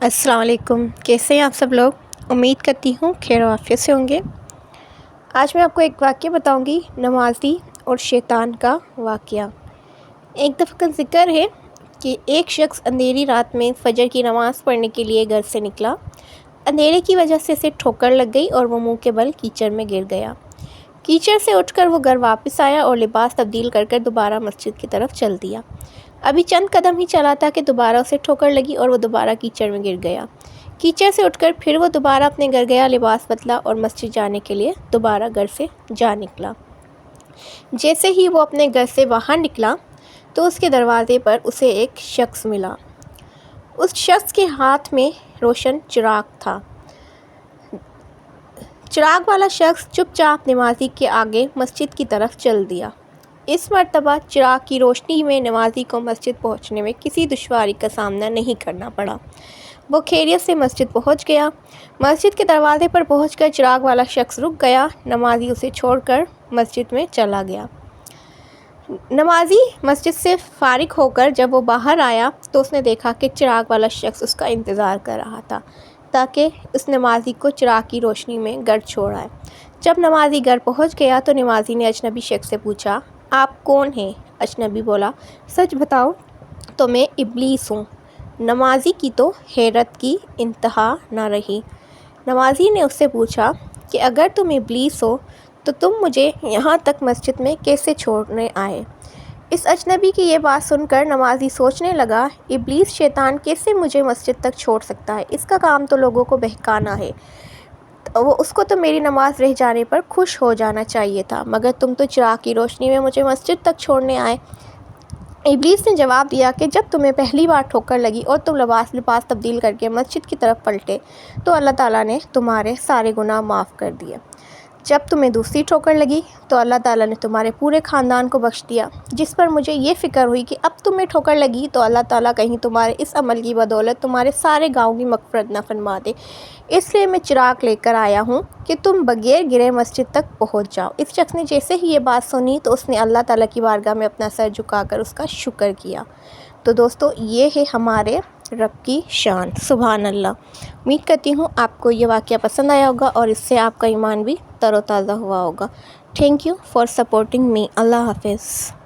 अस्सलाम वालेकुम। कैसे हैं आप सब लोग? उम्मीद करती हूँ खैर आफियत से होंगे। आज मैं आपको एक वाक़या बताऊँगी, नमाज़ी और शैतान का वाक़या। एक दफ़ा का ज़िक्र है कि एक शख्स अंधेरी रात में फ़जर की नमाज़ पढ़ने के लिए घर से निकला। अंधेरे की वजह से उसे ठोकर लग गई और वो मुँह के बल कीचड़ में गिर गया। कीचड़ से उठकर वो घर वापस आया और लिबास तब्दील कर दोबारा मस्जिद की तरफ चल दिया। अभी चंद कदम ही चला था कि दोबारा उसे ठोकर लगी और वो दोबारा कीचड़ में गिर गया। कीचड़ से उठकर फिर वो दोबारा अपने घर गया, लिबास बदला और मस्जिद जाने के लिए दोबारा घर से जा निकला। जैसे ही वो अपने घर से बाहर निकला तो उसके दरवाजे पर उसे एक शख्स मिला। उस शख्स के हाथ में रोशन चिराग था। चिराग वाला शख्स चुपचाप नमाजी के आगे मस्जिद की तरफ चल दिया। इस मर्तबा चिराग की रोशनी में नमाजी को मस्जिद पहुंचने में किसी दुश्वारी का सामना नहीं करना पड़ा। वो खैरियत से मस्जिद पहुंच गया। मस्जिद के दरवाजे पर पहुंचकर चिराग वाला शख्स रुक गया। नमाजी उसे छोड़कर मस्जिद में चला गया। नमाजी मस्जिद से फारिग होकर जब वो बाहर आया तो उसने देखा कि चिराग वाला शख्स उसका इंतज़ार कर रहा था ताकि उस नमाजी को चिराग की रोशनी में घर छोड़ आए। जब नमाजी घर पहुंच गया तो नमाजी ने अजनबी शख्स से पूछा, आप कौन हैं? अजनबी बोला, सच बताओ तो मैं इब्लीस हूँ। नमाजी की तो हैरत की इंतहा न रही। नमाजी ने उससे पूछा कि अगर तुम इब्लीस हो तो तुम मुझे यहाँ तक मस्जिद में कैसे छोड़ने आए? इस अजनबी की ये बात सुनकर नमाजी सोचने लगा, इब्लीस शैतान कैसे मुझे मस्जिद तक छोड़ सकता है? इसका काम तो लोगों को बहकाना है। उसको तो मेरी नमाज़ रह जाने पर खुश हो जाना चाहिए था, मगर तुम तो चिराग की रोशनी में मुझे मस्जिद तक छोड़ने आए। इब्लीस ने जवाब दिया कि जब तुम्हें पहली बार ठोकर लगी और तुम लिबास तब्दील करके मस्जिद की तरफ पलटे तो अल्लाह ताला ने तुम्हारे सारे गुनाह माफ़ कर दिए। जब तुम्हें दूसरी ठोकर लगी तो अल्लाह ताला ने तुम्हारे पूरे ख़ानदान को बख्श दिया, जिस पर मुझे ये फ़िक्र हुई कि अब तुम्हें ठोकर लगी तो अल्लाह ताला कहीं तुम्हारे इस अमल की बदौलत तुम्हारे सारे गाँव की मग़फ़िरत न फरमा दे। इसलिए मैं चिराग लेकर आया हूँ कि तुम बगैर गिरे मस्जिद तक पहुँच जाओ। इस शख्स ने जैसे ही ये बात सुनी तो उसने अल्लाह ताला की बारगाह में अपना सर झुकाकर उसका शुक्र किया। तो दोस्तों, ये है हमारे रब की शान। सुभान अल्लाह। उम्मीद करती हूँ आपको ये वाक़या पसंद आया होगा और इससे आपका ईमान भी तरोताज़ा हुआ होगा। Thank you for supporting me. अल्लाह हाफ़िज़।